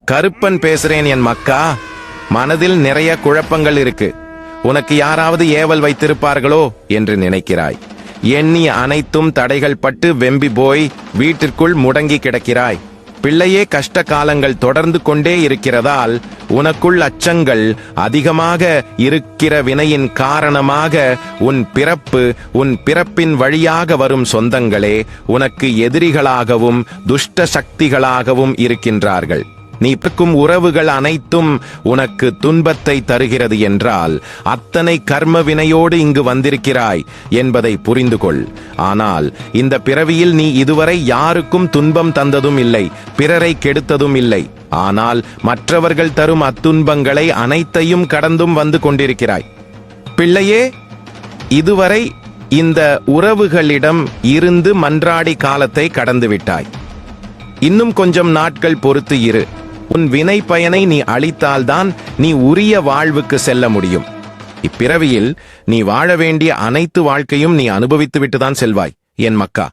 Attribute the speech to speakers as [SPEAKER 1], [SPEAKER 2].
[SPEAKER 1] கருப்பன் பேசுறேன் என் மக்கா. மனதில் நிறைய குழப்பங்கள் இருக்கு. உனக்கு யாராவது ஏவல் வைத்திருப்பார்களோ என்று நினைக்கிறாய். எண்ணி அனைத்தும் தடைகள் பட்டு வெம்பி போய் வீட்டிற்குள் முடங்கி கிடக்கிறாய். பிள்ளையே, கஷ்ட காலங்கள் தொடர்ந்து கொண்டே இருக்கிறதால் உனக்குள் அச்சங்கள் அதிகமாக இருக்கிற வினையின் காரணமாக உன் பிறப்பின் வழியாக வரும் சொந்தங்களே உனக்கு எதிரிகளாகவும் துஷ்ட சக்திகளாகவும் இருக்கின்றார்கள். நீ பிறக்கும் உறவுகள் அனைத்தும் உனக்கு துன்பத்தை தருகிறது என்றால் அத்தனை கர்ம வினையோடு இங்கு வந்திருக்கிறாய் என்பதை புரிந்து கொள். ஆனால் இந்த பிறவியில் நீ இதுவரை யாருக்கும் துன்பம் தந்ததும் இல்லை, பிறரை கெடுத்ததும் இல்லை. ஆனால் மற்றவர்கள் தரும் அத்துன்பங்களை அனைத்தையும் கடந்தும் வந்து கொண்டிருக்கிறாய். பிள்ளையே, இதுவரை இந்த உறவுகளிடம் இருந்து மன்றாடி காலத்தை கடந்துவிட்டாய். இன்னும் கொஞ்சம் நாட்கள் பொறுத்து இரு. உன் வினை பயனை நீ அளித்தால்தான் நீ உரிய வாழ்வுக்கு செல்ல முடியும். இப்பிறவியில் நீ வாழ வேண்டிய அனைத்து வாழ்க்கையும் நீ அனுபவித்துவிட்டுதான் செல்வாய் என் மக்கா.